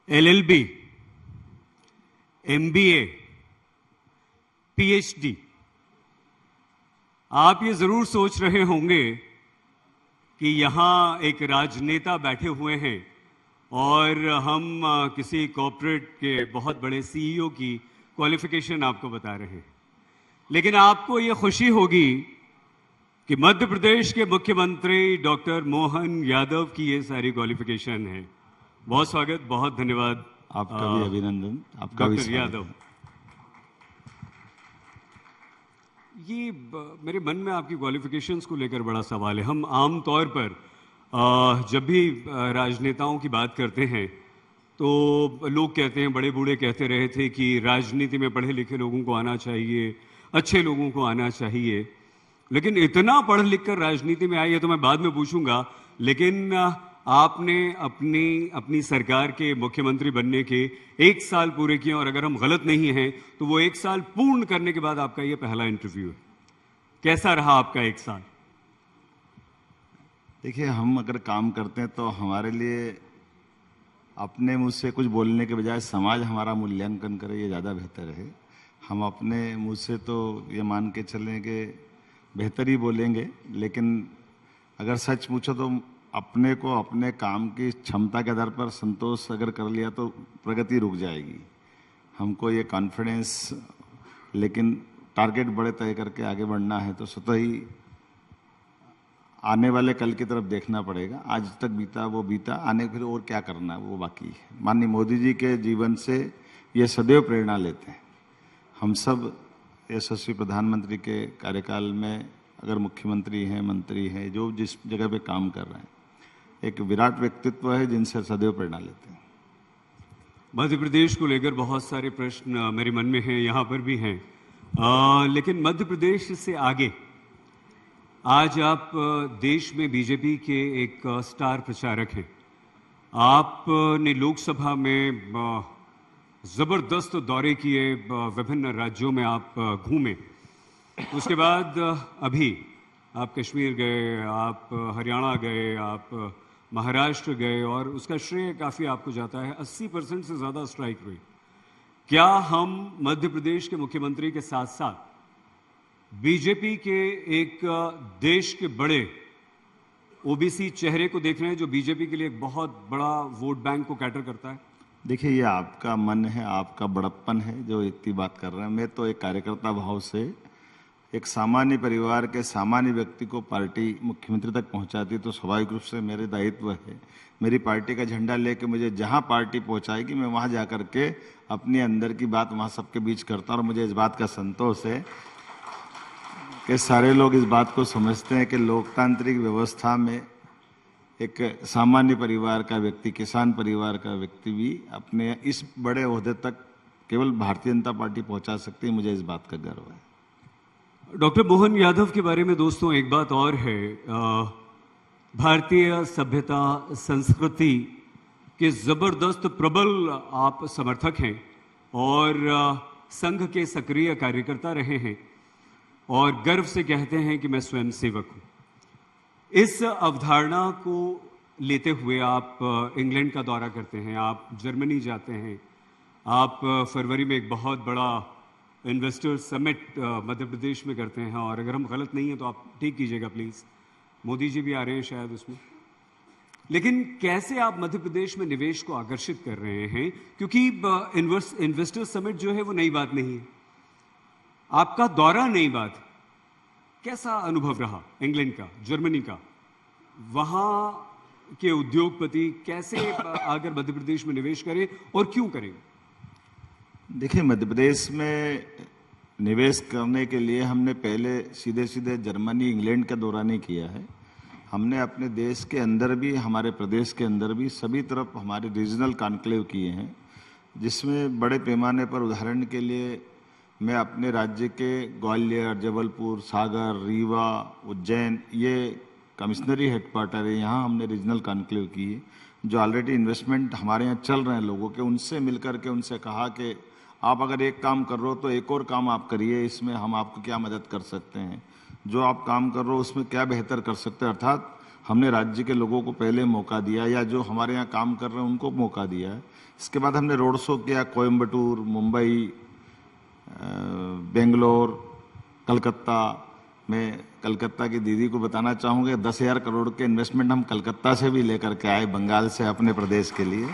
LLB, MBA, PhD। आप ये जरूर सोच रहे होंगे कि यहां एक राजनेता बैठे हुए हैं और हम किसी कॉर्पोरेट के बहुत बड़े CEO की क्वालिफिकेशन आपको बता रहे हैं। लेकिन आपको ये खुशी होगी कि मध्य प्रदेश के मुख्यमंत्री डॉक्टर मोहन यादव की ये सारी क्वालिफिकेशन है। बहुत स्वागत, बहुत धन्यवाद। आपका भी अभिनंदन, आपका भी डॉक्टर यादव। ये मेरे मन में आपकी क्वालिफिकेशंस को लेकर बड़ा सवाल है। हम आम तौर पर जब भी राजनेताओं की बात करते हैं तो लोग कहते हैं, बड़े बूढ़े कहते रहे थे कि राजनीति में पढ़े लिखे लोगों को आना चाहिए, अच्छे लोगों को आना चाहिए। लेकिन इतना पढ़ लिख कर राजनीति में आए, ये तो मैं बाद में पूछूंगा। लेकिन आपने अपनी सरकार के मुख्यमंत्री बनने के 1 साल पूरे किए और अगर हम गलत नहीं हैं तो वो 1 साल पूर्ण करने के बाद आपका ये पहला इंटरव्यू है। कैसा रहा आपका 1 साल? देखिए, हम अगर काम करते हैं तो हमारे लिए अपने मुंह से कुछ बोलने के बजाय समाज हमारा मूल्यांकन करे, ये ज़्यादा बेहतर है। हम अपने मुंह से तो ये मान के चलें कि बेहतर ही बोलेंगे, लेकिन अगर सच पूछो तो अपने को अपने काम की क्षमता के आधार पर संतोष अगर कर लिया तो प्रगति रुक जाएगी। हमको ये कॉन्फिडेंस, लेकिन टारगेट बड़े तय करके आगे बढ़ना है तो स्वतः ही आने वाले कल की तरफ देखना पड़ेगा। आज तक बीता वो बीता, आने फिर और क्या करना है वो बाकी है। माननीय मोदी जी के जीवन से ये सदैव प्रेरणा लेते हैं। हम सब यशस्वी प्रधानमंत्री के कार्यकाल में अगर मुख्यमंत्री हैं, मंत्री हैं, जो जिस जगह पे काम कर रहे हैं, एक विराट व्यक्तित्व है जिनसे सदैव प्रेरणा लेते हैं। मध्य प्रदेश को लेकर बहुत सारे प्रश्न मेरे मन में हैं, यहाँ पर भी हैं। लेकिन मध्य प्रदेश से आगे आज आप देश में बीजेपी के एक स्टार प्रचारक हैं। आपने लोकसभा में जबरदस्त दौरे किए, विभिन्न राज्यों में आप घूमे। उसके बाद अभी आप कश्मीर गए, आप हरियाणा गए, आप महाराष्ट्र गए और उसका श्रेय काफ़ी आपको जाता है। 80% से ज़्यादा स्ट्राइक हुई। क्या हम मध्य प्रदेश के मुख्यमंत्री के साथ साथ बीजेपी के एक देश के बड़े ओबीसी चेहरे को देख रहे हैं जो बीजेपी के लिए एक बहुत बड़ा वोट बैंक को कैटर करता है? देखिए, ये आपका मन है, आपका बड़प्पन है जो इतनी बात कर रहे हैं। मैं तो एक कार्यकर्ता भाव से एक सामान्य परिवार के सामान्य व्यक्ति को पार्टी मुख्यमंत्री तक पहुंचाती तो स्वाभाविक रूप से मेरे दायित्व है। मेरी पार्टी का झंडा लेके मुझे जहां पार्टी पहुंचाएगी मैं वहां जाकर के अपने अंदर की बात वहां सबके बीच करता हूं। और मुझे इस बात का संतोष है कि सारे लोग इस बात को समझते हैं कि लोकतांत्रिक व्यवस्था में एक सामान्य परिवार का व्यक्ति, किसान परिवार का व्यक्ति भी अपने इस बड़े ओहदे तक केवल भारतीय जनता पार्टी पहुंचा सकती है। मुझे इस बात का गर्व है। डॉक्टर मोहन यादव के बारे में दोस्तों एक बात और है। भारतीय सभ्यता संस्कृति के जबरदस्त प्रबल आप समर्थक हैं और संघ के सक्रिय कार्यकर्ता रहे हैं और गर्व से कहते हैं कि मैं स्वयं सेवक हूं। इस अवधारणा को लेते हुए आप इंग्लैंड का दौरा करते हैं, आप जर्मनी जाते हैं, आप फरवरी में एक बहुत बड़ा इन्वेस्टर्स समिट मध्य प्रदेश में करते हैं और अगर हम गलत नहीं हैं तो आप ठीक कीजिएगा प्लीज़। मोदी जी भी आ रहे हैं शायद उसमें। लेकिन कैसे आप मध्य प्रदेश में निवेश को आकर्षित कर रहे हैं? क्योंकि इन्वेस्टर्स समिट जो है वो नई बात नहीं है, आपका दौरा नई बात है। कैसा अनुभव रहा इंग्लैंड का, जर्मनी का? वहां के उद्योगपति कैसे आकर मध्य प्रदेश में निवेश करें और क्यों करेंगे? देखिए, मध्य प्रदेश में निवेश करने के लिए हमने पहले सीधे सीधे जर्मनी, इंग्लैंड का दौरा नहीं किया है। हमने अपने देश के अंदर भी, हमारे प्रदेश के अंदर भी सभी तरफ हमारे रीजनल कॉन्क्लेव किए हैं, जिसमें बड़े पैमाने पर उदाहरण के लिए मैं अपने राज्य के ग्वालियर, जबलपुर, सागर, रीवा, उज्जैन, ये कमिश्नरी हेडक्वार्टर है, यहाँ हमने रीजनल कॉन्क्लेव किए। जो ऑलरेडी इन्वेस्टमेंट हमारे यहाँ चल रहे हैं लोगों के, उनसे मिलकर के उनसे कहा कि आप अगर एक काम कर रहे हो तो एक और काम आप करिए, इसमें हम आपको क्या मदद कर सकते हैं, जो आप काम कर रहे हो उसमें क्या बेहतर कर सकते हैं। अर्थात हमने राज्य के लोगों को पहले मौका दिया, या जो हमारे यहाँ काम कर रहे हैं उनको मौका दिया है। इसके बाद हमने रोड शो किया कोयम्बटूर, मुंबई, बेंगलोर, कलकत्ता। मैं कलकत्ता की दीदी को बताना चाहूँगा 10,000 करोड़ के इन्वेस्टमेंट हम कलकत्ता से भी लेकर के आए, बंगाल से, अपने प्रदेश के लिए।